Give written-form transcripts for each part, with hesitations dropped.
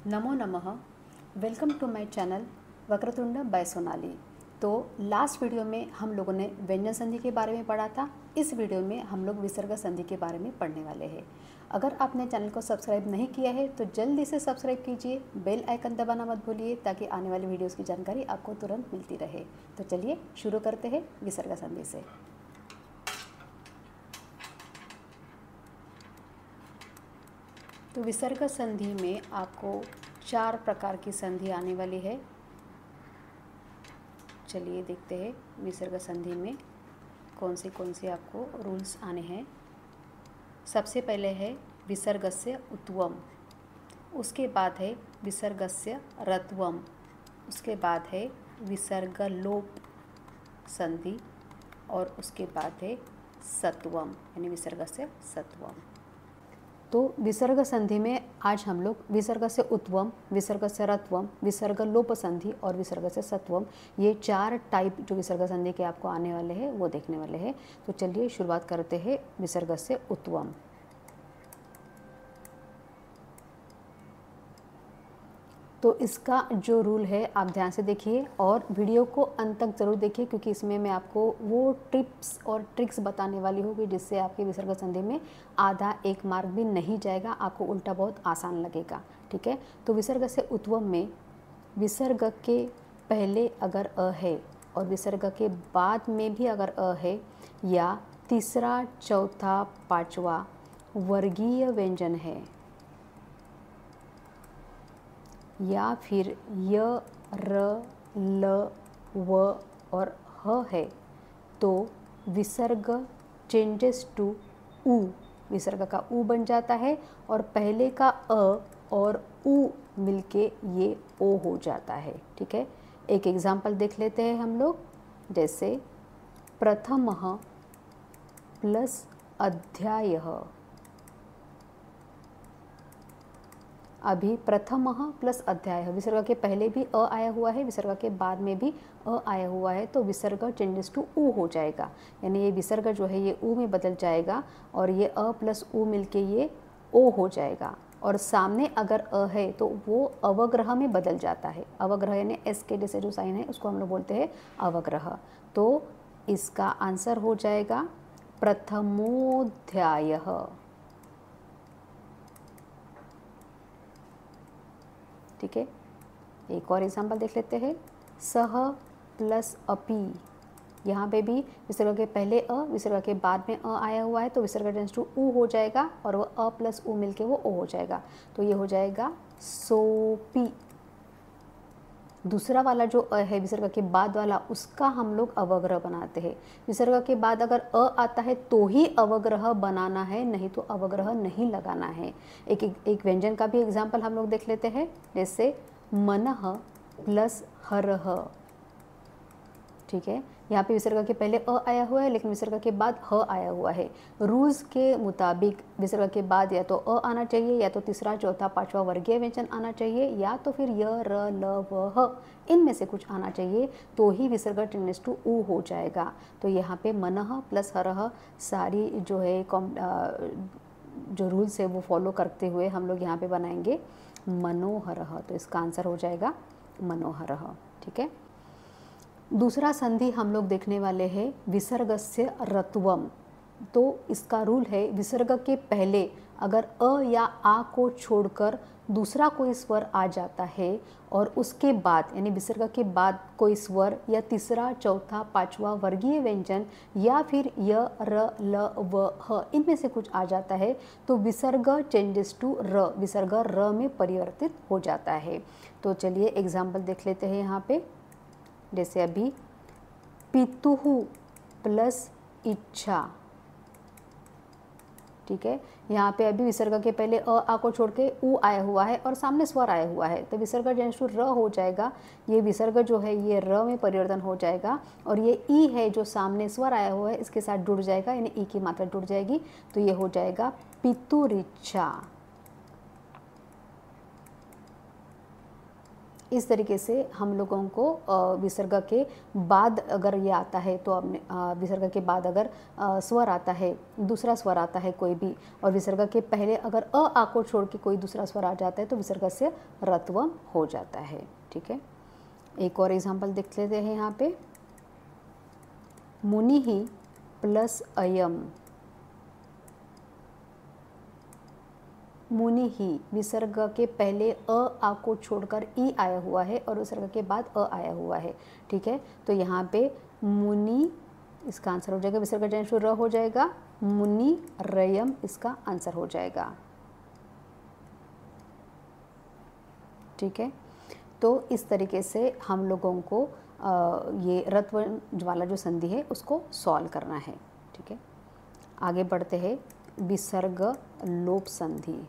नमो नमः। Welcome to my channel Vakratunda by Sonali. तो last video में हम लोगों ने व्यंजन संधि के बारे में पढ़ा था। इस वीडियो में हम लोग विसर्ग संधि के बारे में पढ़ने वाले हैं। अगर आपने चैनल को सब्सक्राइब नहीं किया है तो जल्दी से सब्सक्राइब कीजिए, बेल आइकन दबाना मत भूलिए ताकि आने वाली वीडियोज़ की जानकारी आपको तुरंत मिलती रहे। तो चलिए शुरू करते हैं विसर्ग संधि से। तो विसर्ग संधि में आपको 4 प्रकार की संधि आने वाली है। चलिए देखते हैं विसर्ग संधि में कौन सी आपको रूल्स आने हैं। सबसे पहले है विसर्गस्य उत्वम, उसके बाद है विसर्गस्य रत्वम, उसके बाद है विसर्गलोप संधि और उसके बाद है सत्वम यानी विसर्गस्य सत्वम। तो विसर्ग संधि में आज हम लोग विसर्ग से उत्वम, विसर्ग से रत्वम, विसर्ग लोप संधि और विसर्ग से सत्वम, ये 4 टाइप जो विसर्ग संधि के आपको आने वाले हैं वो देखने वाले हैं। तो चलिए शुरुआत करते हैं विसर्ग से उत्वम। तो इसका जो रूल है आप ध्यान से देखिए और वीडियो को अंत तक ज़रूर देखिए, क्योंकि इसमें मैं आपको वो टिप्स और ट्रिक्स बताने वाली हूँ कि जिससे आपके विसर्ग संधि में आधा 1 मार्क भी नहीं जाएगा, आपको उल्टा बहुत आसान लगेगा। ठीक है। तो विसर्ग से उत्वम में विसर्ग के पहले अगर अ है और विसर्ग के बाद में भी अगर अ है या तीसरा, चौथा, पाँचवा वर्गीय व्यंजन है या फिर य, र, ल, व और ह है तो विसर्ग चेंजेस टू उ, विसर्ग का उ बन जाता है और पहले का अ और उ मिलके ये ओ हो जाता है। ठीक है। एक एग्जाम्पल देख लेते हैं हम लोग, जैसे प्रथमः प्लस अध्यायः। अभी प्रथमः प्लस अध्यायः, विसर्ग के पहले भी अ आया हुआ है, विसर्ग के बाद में भी अ आया हुआ है, तो विसर्ग चेंजेस टू उ हो जाएगा, यानी ये विसर्ग जो है ये उ में बदल जाएगा और ये अ प्लस उ मिलके ये ओ हो जाएगा। और सामने अगर अ है तो वो अवग्रह में बदल जाता है। अवग्रह यानी एस के जैसे जो साइन है उसको हम लोग बोलते हैं अवग्रह। तो इसका आंसर हो जाएगा प्रथमोध्यायः। ठीक है। एक और एग्जाम्पल देख लेते हैं, सह प्लस अपि। यहाँ पे भी विसर्ग के पहले अ, विसर्ग के बाद में अ आया हुआ है तो विसर्ग टेंस टू उ हो जाएगा और वो अ प्लस उ मिलके वो ओ हो जाएगा, तो ये हो जाएगा सोपी। दूसरा वाला जो अ है विसर्ग के बाद वाला, उसका हम लोग अवग्रह बनाते हैं। विसर्ग के बाद अगर अ आता है तो ही अवग्रह बनाना है, नहीं तो अवग्रह नहीं लगाना है। एक व्यंजन का भी एग्जाम्पल हम लोग देख लेते हैं, जैसे मनः प्लस हरः। ठीक है। यहाँ पे विसर्ग के पहले अ आया हुआ है लेकिन विसर्ग के बाद ह आया हुआ है। रूल्स के मुताबिक विसर्ग के बाद या तो अ आना चाहिए या तो तीसरा, चौथा, पाँचवा वर्गीय व्यंजन आना चाहिए या तो फिर य, र, ल, व, ह, इनमें से कुछ आना चाहिए, तो ही विसर्ग टेंडेंस टू उ हो जाएगा। तो यहाँ पे मनः प्लस हरः सारी जो है जो रूल्स है वो फॉलो करते हुए हम लोग यहाँ पे बनाएंगे मनोहरः, तो इसका आंसर हो जाएगा मनोहरः। ठीक है। दूसरा संधि हम लोग देखने वाले हैं विसर्गस्य रत्वम। तो इसका रूल है विसर्ग के पहले अगर अ या आ को छोड़कर दूसरा कोई स्वर आ जाता है और उसके बाद यानी विसर्ग के बाद कोई स्वर या तीसरा, चौथा, पाँचवा वर्गीय व्यंजन या फिर य, र, ल, व, ह इनमें से कुछ आ जाता है तो विसर्ग चेंजेस टू र, विसर्ग र में परिवर्तित हो जाता है। तो चलिए एग्जाम्पल देख लेते हैं यहाँ पे, जैसे अभी पितुः प्लस इच्छा। ठीक है। यहाँ पे अभी विसर्ग के पहले अ आ को छोड़ के उ आया हुआ है और सामने स्वर आया हुआ है तो विसर्ग चेंज टू र हो जाएगा। ये विसर्ग जो है ये र में परिवर्तन हो जाएगा और ये ई है जो सामने स्वर आया हुआ है इसके साथ जुड़ जाएगा, यानी ई की मात्रा जुड़ जाएगी, तो ये हो जाएगा पितुरिच्छा। इस तरीके से हम लोगों को विसर्ग के बाद अगर ये आता है तो अपने विसर्ग के बाद अगर स्वर आता है, दूसरा स्वर आता है कोई भी, और विसर्ग के पहले अगर आ को छोड़ के कोई दूसरा स्वर आ जाता है तो विसर्ग से रत्वम हो जाता है। ठीक है, एक और एग्जाम्पल देख लेते हैं यहाँ पे। मुनि ही प्लस अयम, मुनि ही विसर्ग के पहले आ को छोड़कर ई आया हुआ है और विसर्ग के बाद आया हुआ है। ठीक है, तो यहाँ पे मुनि इसका आंसर हो जाएगा, विसर्ग जन र हो जाएगा, मुनि रयम इसका आंसर हो जाएगा। ठीक है, तो इस तरीके से हम लोगों को ये रत्व वाला जो संधि है उसको सॉल्व करना है। ठीक है, आगे बढ़ते हैं। विसर्ग लोप संधि।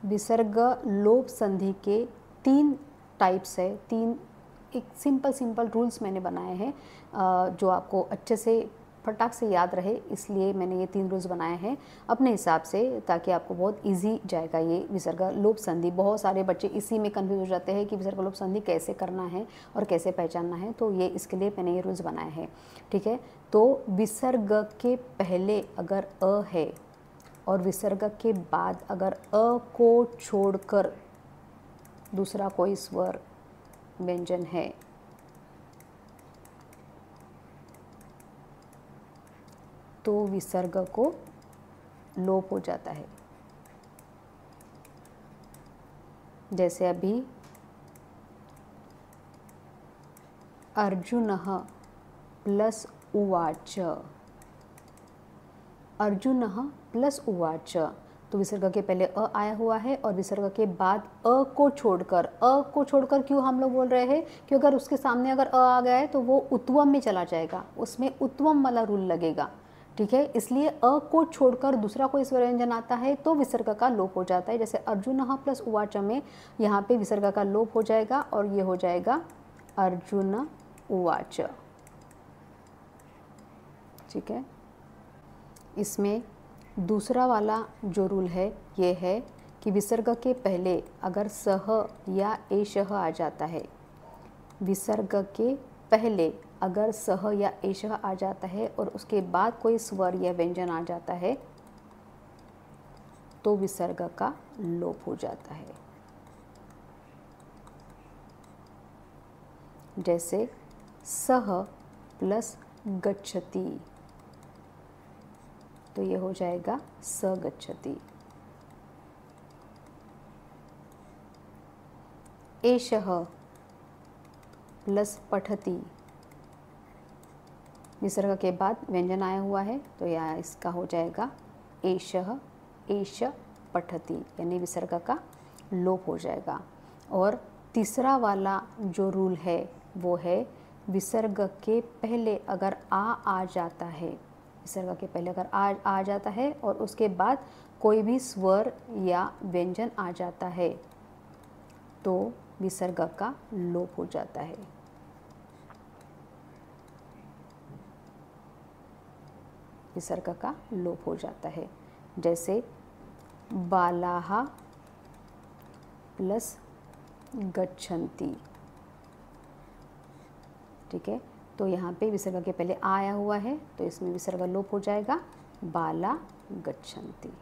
विसर्ग लोप संधि के 3 टाइप्स है, 3 एक सिंपल रूल्स मैंने बनाए हैं जो आपको अच्छे से फटाक से याद रहे, इसलिए मैंने ये 3 रूल्स बनाए हैं अपने हिसाब से, ताकि आपको बहुत इजी जाएगा ये विसर्ग लोप संधि। बहुत सारे बच्चे इसी में कंफ्यूज हो जाते हैं कि विसर्ग लोप संधि कैसे करना है और कैसे पहचानना है, तो ये इसके लिए मैंने ये रूल्स बनाए हैं। ठीक है, तो विसर्ग के पहले अगर अ है और विसर्ग के बाद अगर अ को छोड़कर दूसरा कोई स्वर व्यंजन है तो विसर्ग को लोप हो जाता है। जैसे अभी अर्जुनः प्लस उवाच, अर्जुनः प्लस उवाच, तो विसर्ग के पहले अ आया हुआ है और विसर्ग के बाद अ को छोड़कर क्यों हम लोग बोल रहे हैं, क्योंकि अगर उसके सामने अगर अ आ गया है तो वो उत्वम में चला जाएगा, उसमें उत्वम वाला रूल लगेगा। ठीक है, इसलिए अ को छोड़कर दूसरा कोई स्वर व्यंजन आता है तो विसर्ग का लोप हो जाता है। जैसे अर्जुनः प्लस उवाच में यहाँ पे विसर्ग का लोप हो जाएगा और ये हो जाएगा अर्जुन उवाच। ठीक है, इसमें दूसरा वाला जो रूल है ये है कि विसर्ग के पहले अगर सह या एषः आ जाता है, विसर्ग के पहले अगर सह या एषः आ जाता है और उसके बाद कोई स्वर या व्यंजन आ जाता है तो विसर्ग का लोप हो जाता है। जैसे सह प्लस गच्छति, तो ये हो जाएगा स गच्छति। एषः प्लस पठति, विसर्ग के बाद व्यंजन आया हुआ है तो यह इसका हो जाएगा एषः, एष पठति, यानी विसर्ग का लोप हो जाएगा। और तीसरा वाला जो रूल है वो है विसर्ग के पहले अगर आ जाता है, विसर्ग के पहले अगर आ जाता है और उसके बाद कोई भी स्वर या व्यंजन आ जाता है तो विसर्ग का लोप हो जाता है। विसर्ग का लोप हो जाता है। जैसे बालाः प्लस गच्छन्ति। ठीक है, तो यहाँ पे विसर्ग के पहले आ आया हुआ है तो इसमें विसर्ग लोप हो जाएगा, बाला गच्छन्ति।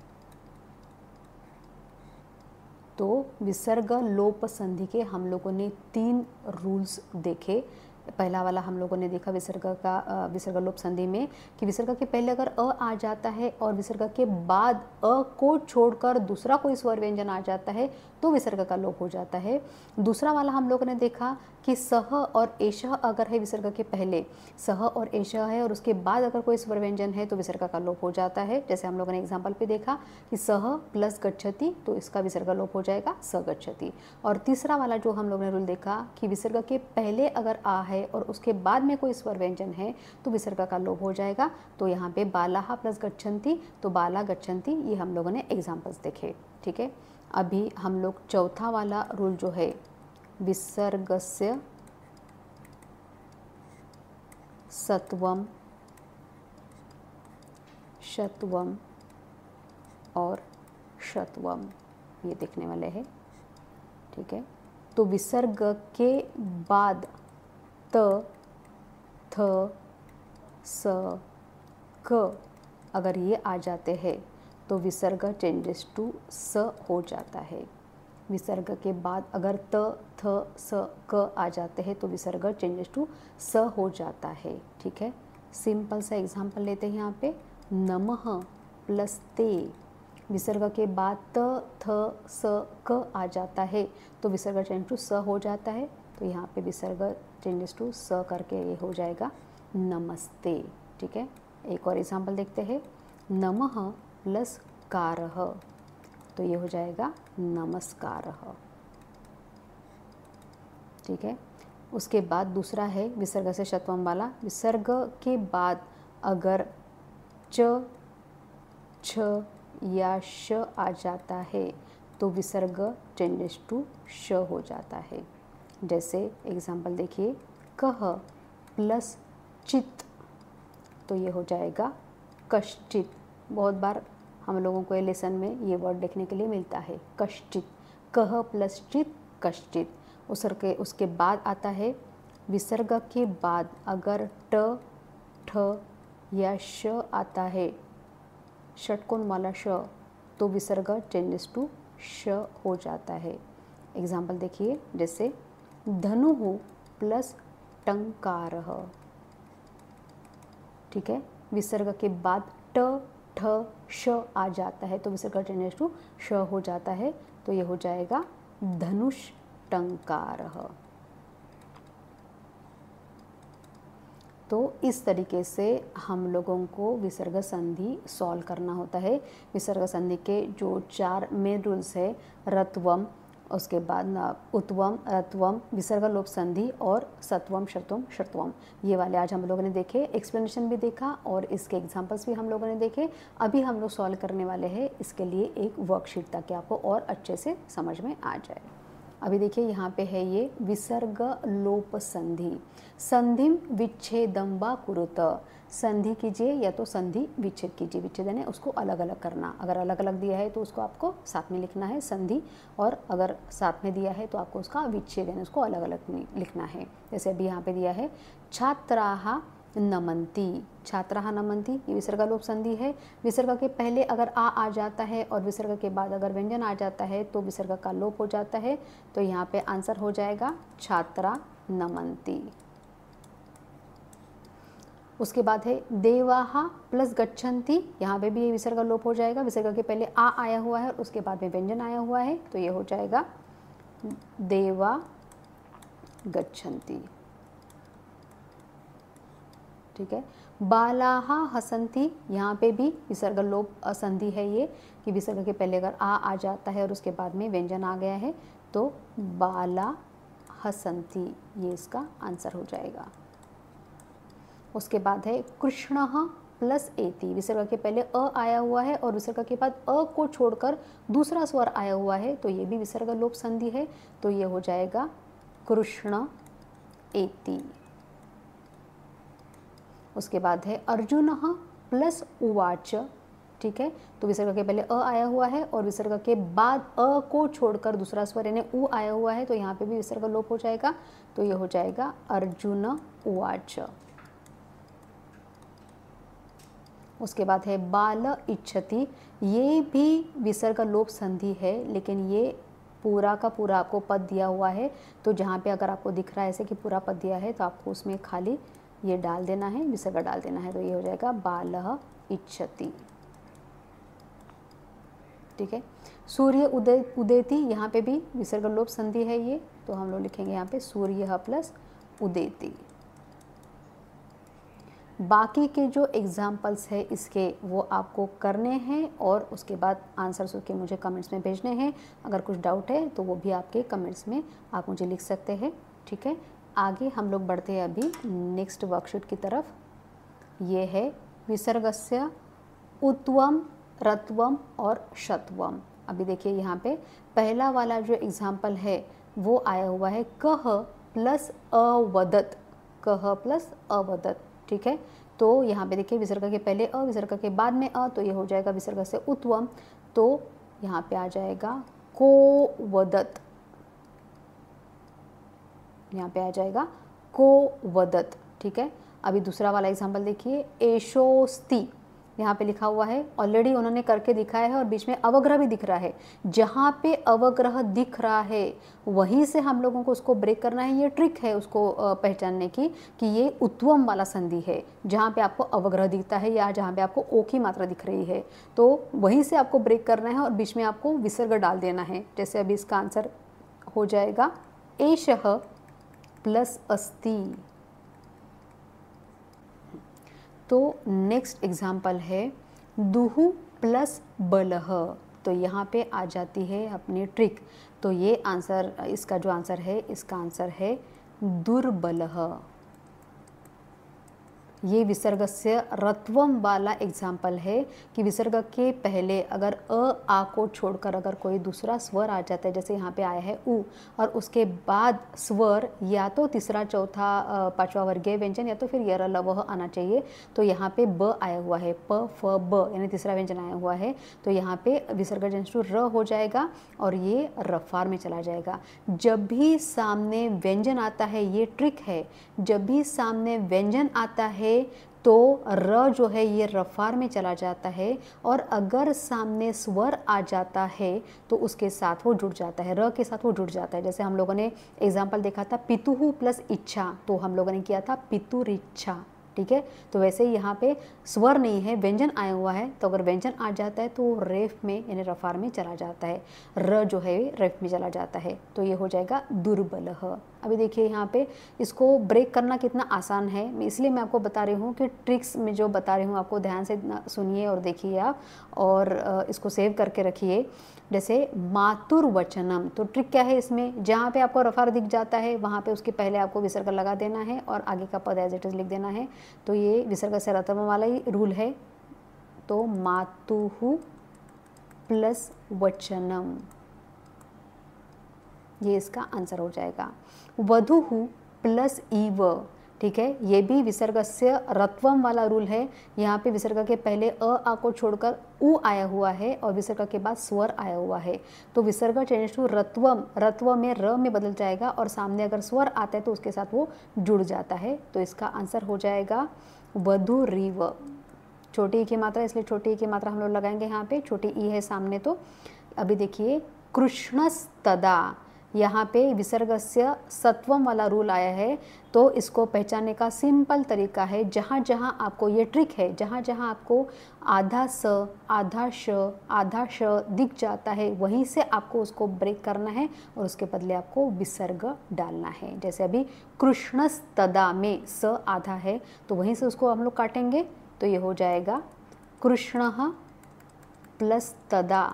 तो विसर्ग लोप संधि के हम लोगों ने 3 रूल्स देखे। पहला वाला हम लोगों ने देखा विसर्ग लोप संधि में कि विसर्ग के पहले अगर अ आ जाता है और विसर्ग के बाद अ को छोड़कर दूसरा कोई स्वर व्यंजन आ जाता है तो विसर्ग का लोप हो जाता है। दूसरा वाला हम लोगों ने देखा कि सह और एषः अगर है विसर्ग के पहले, सह और एषः है और उसके बाद अगर कोई स्वर व्यंजन है तो विसर्ग का लोप हो जाता है। जैसे हम लोगों ने एग्जाम्पल पे देखा कि सह प्लस गच्छति तो इसका विसर्ग लोप हो जाएगा स गच्छति। और तीसरा वाला जो हम लोगों ने रूल देखा कि विसर्ग के पहले अगर आ है और उसके बाद में कोई स्वर व्यंजन है तो विसर्ग का लोप हो जाएगा। तो यहाँ पे बालाः प्लस गच्छन्ति तो बाला गच्छन्ति, ये हम लोगों ने एग्जाम्पल्स देखे। ठीक है, अभी हम लोग चौथा वाला रूल जो है विसर्गस्य सत्वम शत्वम और षत्वम, ये देखने वाले हैं। ठीक है, तो विसर्ग के बाद त, थ, स, क अगर ये आ जाते हैं तो विसर्ग चेंजेस टू स हो जाता है। विसर्ग के बाद अगर त, थ, स, क आ जाते हैं तो विसर्ग चेंजेस टू स हो जाता है। ठीक है, सिंपल सा एग्जाम्पल लेते हैं यहाँ पे, नमः प्लस ते, विसर्ग के बाद त, थ, स, क आ जाता है तो विसर्ग चेंज टू स हो जाता है। तो यहाँ पे विसर्ग चेंजेस टू स करके ये हो जाएगा नमस्ते। ठीक है, एक और एग्जाम्पल देखते हैं, नमः प्लस कारः, तो ये हो जाएगा नमस्कारः। ठीक है, उसके बाद दूसरा है विसर्ग से षत्वम वाला, विसर्ग के बाद अगर च, छ या श आ जाता है तो विसर्ग चेंजेस टू श हो जाता है। जैसे एग्जाम्पल देखिए, कह प्लस चित, तो ये हो जाएगा कश्चित। बहुत बार हम लोगों को ये लेसन में ये वर्ड देखने के लिए मिलता है, कश्चित, कह प्लस चित कश्चित। उसके बाद आता है विसर्ग के बाद अगर ट, ठ या श आता है, षटकोण वाला श, तो विसर्ग चेंजेस टू श हो जाता है। एग्जाम्पल देखिए, जैसे धनुः प्लस टंकारः। ठीक है, विसर्ग के बाद ट, ठ, श आ जाता है तो विसर्ग चेंजेस टू श हो जाता है, तो ये हो जाएगा धनुष टंकारः। तो इस तरीके से हम लोगों को विसर्ग संधि सॉल्व करना होता है। विसर्ग संधि के जो 4 मेन रूल्स है, रत्वम, उसके बाद उत्वम, रत्वम, विसर्ग लोप संधि और सत्वम, शत्वम, षत्वम, ये वाले आज हम लोगों ने देखे, एक्सप्लेनेशन भी देखा और इसके एग्जांपल्स भी हम लोगों ने देखे। अभी हम लोग सॉल्व करने वाले हैं इसके लिए एक वर्कशीट, ताकि आपको और अच्छे से समझ में आ जाए। अभी देखिए यहाँ पे है ये विसर्ग लोप संधि, संधिम विच्छेदम वा कुरुत, संधि कीजिए या तो संधि विच्छेद कीजिए। विच्छेदन है उसको अलग अलग करना, अगर अलग अलग दिया है तो उसको आपको साथ में लिखना है संधि, और अगर साथ में दिया है तो आपको उसका विच्छेदन उसको अलग अलग लिखना है। जैसे अभी यहाँ पे दिया है छात्राः नमन्ति, छात्राः नमन्ति, ये विसर्ग लोप संधि है। विसर्ग के पहले अगर आ जाता है और विसर्ग के बाद अगर व्यंजन आ जाता है तो विसर्ग का लोप हो जाता है। तो यहाँ पे आंसर हो जाएगा छात्रा नमन्ति। उसके बाद है देवाः प्लस गच्छन्ति, यहाँ पे भी ये विसर्ग लोप हो जाएगा। विसर्ग के पहले आ आया हुआ है और उसके बाद में व्यंजन आया हुआ है, तो ये हो जाएगा देवा गच्छन्ति। ठीक है, बालाः हसन्ति, यहाँ पे भी विसर्ग लोप संधि है ये, कि विसर्ग के पहले अगर आ जाता है और उसके बाद में व्यंजन आ गया है तो बाला हसन्ति, ये इसका आंसर हो जाएगा। उसके बाद है कृष्णः प्लस एति, विसर्ग के पहले अ आया हुआ है और विसर्ग के बाद अ को छोड़कर दूसरा स्वर आया हुआ है, तो ये भी विसर्ग लोप संधि है, तो ये हो जाएगा कृष्ण एति। उसके बाद है अर्जुनः प्लस उवाच, ठीक है, तो विसर्ग के पहले अ आया हुआ है और विसर्ग के बाद अ को छोड़कर दूसरा स्वर यानी उ आया हुआ है, तो यहाँ पे भी विसर्ग लोप हो जाएगा, तो ये हो जाएगा अर्जुन उवाच। उसके बाद है बाल इच्छति, ये भी विसर्ग लोप संधि है, लेकिन ये पूरा का पूरा आपको पद दिया हुआ है, तो जहाँ पे अगर आपको दिख रहा है ऐसे कि पूरा पद दिया है तो आपको उसमें खाली ये डाल देना है, विसर्ग डाल देना है, तो ये हो जाएगा बालः इच्छति। ठीक है, सूर्य उदेति, यहाँ पे भी विसर्ग लोप संधि है ये, तो हम लोग लिखेंगे यहाँ पे सूर्य प्लस उदेति। बाकी के जो एग्जाम्पल्स है इसके वो आपको करने हैं और उसके बाद आंसर्स के मुझे कमेंट्स में भेजने हैं। अगर कुछ डाउट है तो वो भी आपके कमेंट्स में आप मुझे लिख सकते हैं। ठीक है, आगे हम लोग बढ़ते हैं अभी नेक्स्ट वर्कशीट की तरफ। ये है विसर्गस्य उत्वम, रत्वम और शत्वम। अभी देखिए यहाँ पे पहला वाला जो एग्जाम्पल है वो आया हुआ है कह प्लस अवदत, कह प्लस अवदत। ठीक है, तो यहाँ पे देखिए विसर्ग के पहले अ, विसर्ग के बाद में अ, तो ये हो जाएगा विसर्ग से उत्वम। तो यहाँ पे आ जाएगा को वदत, यहाँ पे आ जाएगा को वदत। ठीक है, अभी दूसरा वाला एग्जाम्पल देखिए, एशोस्ति, यहाँ पे लिखा हुआ है, ऑलरेडी उन्होंने करके दिखाया है और बीच में अवग्रह भी दिख रहा है। जहाँ पे अवग्रह दिख रहा है वहीं से हम लोगों को उसको ब्रेक करना है। ये ट्रिक है उसको पहचानने की कि ये उत्वम वाला संधि है, जहाँ पे आपको अवग्रह दिखता है या जहाँ पे आपको ओ की मात्रा दिख रही है, तो वहीं से आपको ब्रेक करना है और बीच में आपको विसर्ग डाल देना है। जैसे अभी इसका आंसर हो जाएगा एषः प्लस अस्ति। तो नेक्स्ट एग्जाम्पल है दुहु प्लस बलह। तो यहाँ पे आ जाती है अपनी ट्रिक। तो ये आंसर, इसका जो आंसर है, इसका आंसर है दुर्बलः। ये विसर्गस्य रत्वम वाला एग्जाम्पल है कि विसर्ग के पहले अगर अ आ को छोड़कर अगर कोई दूसरा स्वर आ जाता है, जैसे यहाँ पे आया है उ, और उसके बाद स्वर या तो तीसरा चौथा पांचवा वर्गीय व्यंजन या तो फिर यर लवह आना चाहिए। तो यहाँ पे ब आया हुआ है, प फ ब, यानी तीसरा व्यंजन आया हुआ है, तो यहाँ पे विसर्ग जंतु र हो जाएगा और ये रफार में चला जाएगा। जब भी सामने व्यंजन आता है, ये ट्रिक है, जब भी सामने व्यंजन आता है तो र जो है ये रफार में चला जाता है, और अगर सामने स्वर आ जाता है तो उसके साथ वो जुड़ जाता है, र के साथ वो जुड़ जाता है। जैसे हम लोगों ने एग्जाम्पल देखा था पितुहु प्लस इच्छा, तो हम लोगों ने किया था पितुरिच्छा। ठीक है, तो वैसे ही यहाँ पे स्वर नहीं है, व्यंजन आया हुआ है, तो अगर व्यंजन आ जाता है तो रेफ में यानी रफार में चला जाता है, र जो है रेफ में चला जाता है, तो ये हो जाएगा दुर्बलः। अभी देखिए यहाँ पे इसको ब्रेक करना कितना आसान है, इसलिए मैं आपको बता रही हूँ कि ट्रिक्स में जो बता रही हूँ आपको ध्यान से सुनिए और देखिए आप, और इसको सेव करके रखिए। जैसे मातुर्वचनम, तो ट्रिक क्या है इसमें, जहाँ पे आपको रफार दिख जाता है वहाँ पे उसके पहले आपको विसर्ग लगा देना है और आगे का पद एज इट इज लिख देना है। तो ये विसर्ग से रतम वाला ही रूल है। तो मातुहु प्लस वचनम, ये इसका आंसर हो जाएगा। वधुहु प्लस इव, ठीक है, ये भी विसर्गस्य रत्वम वाला रूल है। यहाँ पे विसर्ग के पहले अ आ को छोड़कर उ आया हुआ है और विसर्ग के बाद स्वर आया हुआ है, तो विसर्ग चेंज टू रत्वम, रत्व में र में बदल जाएगा और सामने अगर स्वर आता है तो उसके साथ वो जुड़ जाता है। तो इसका आंसर हो जाएगा वधुरिव। छोटी ई की मात्रा, इसलिए छोटी ई की मात्रा हम लोग लगाएंगे यहाँ पे, छोटी ई है सामने। तो अभी देखिए कृष्णस्तदा, यहाँ पे विसर्गस्य सत्वम वाला रूल आया है, तो इसको पहचानने का सिंपल तरीका है, जहाँ जहाँ आपको ये ट्रिक है, जहाँ जहाँ आपको आधा स आधा श आधा श दिख जाता है वहीं से आपको उसको ब्रेक करना है और उसके बदले आपको विसर्ग डालना है। जैसे अभी कृष्णस्तदा में स आधा है तो वहीं से उसको हम लोग काटेंगे, तो ये हो जाएगा कृष्णः प्लस तदा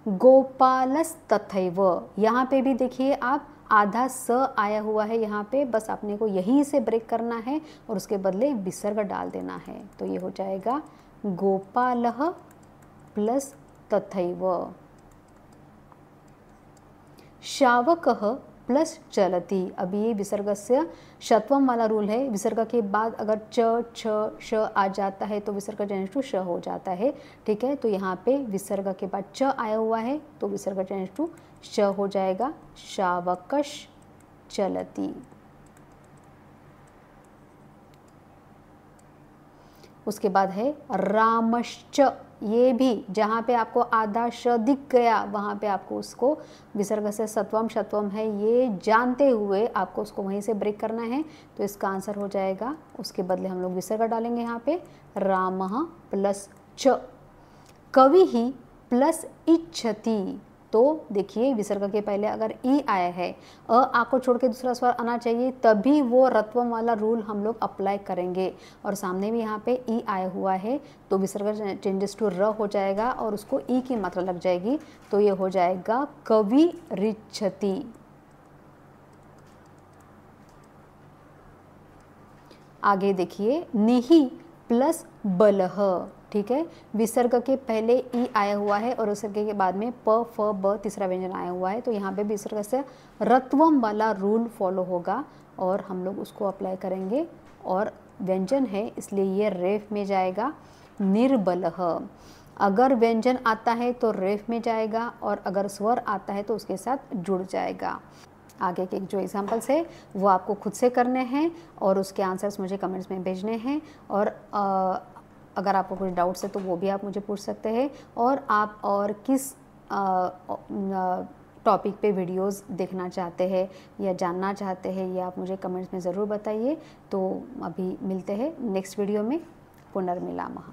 गोपालस्तथैव। यहाँ पे भी देखिए आप आधा स आया हुआ है यहाँ पे, बस आपने को यहीं से ब्रेक करना है और उसके बदले विसर्ग डाल देना है। तो ये हो जाएगा गोपालः प्लस तथैव। शावकः प्लस चलती, अभी ये विसर्गस्य षत्वम वाला रूल है, विसर्ग के बाद अगर च छ श आ जाता है तो विसर्ग चेंज टू श हो जाता है। ठीक है, तो यहाँ पे विसर्ग के बाद च आया हुआ है तो विसर्ग चेंज टू श हो जाएगा, शावकश चलती। उसके बाद है रामश्च, ये भी जहाँ पे आपको आधा श दिख गया वहाँ पे आपको उसको विसर्ग से सत्वम शत्वम है ये जानते हुए आपको उसको वहीं से ब्रेक करना है। तो इसका आंसर हो जाएगा, उसके बदले हम लोग विसर्ग डालेंगे यहाँ पे, रामः प्लस च। कवि ही प्लस इच्छति, तो देखिए विसर्ग के पहले अगर ई आया है, अ आ को छोड़ के दूसरा स्वर आना चाहिए, तभी वो रत्वम वाला रूल हम लोग अप्लाई करेंगे। और सामने भी यहाँ पे ई आया हुआ है तो विसर्ग चेंजेस टू र हो जाएगा और उसको ई की मात्रा लग जाएगी, तो ये हो जाएगा कवि रिच्छति। आगे देखिए निहि प्लस बलह, ठीक है, विसर्ग के पहले ई आया हुआ है और विसर्ग के बाद में प फ ब तीसरा व्यंजन आया हुआ है, तो यहाँ पे विसर्ग से रत्वम वाला रूल फॉलो होगा और हम लोग उसको अप्लाई करेंगे और व्यंजन है इसलिए ये रेफ में जाएगा, निर्बलह। अगर व्यंजन आता है तो रेफ में जाएगा और अगर स्वर आता है तो उसके साथ जुड़ जाएगा। आगे के जो एग्जांपल्स है वो आपको खुद से करने हैं और उसके आंसर्स मुझे कमेंट्स में भेजने हैं। और अगर आपको कुछ डाउट्स है तो वो भी आप मुझे पूछ सकते हैं। और आप और किस टॉपिक पे वीडियोस देखना चाहते हैं या जानना चाहते हैं, ये आप मुझे कमेंट्स में ज़रूर बताइए। तो अभी मिलते हैं नेक्स्ट वीडियो में। पुनर्मिलामः।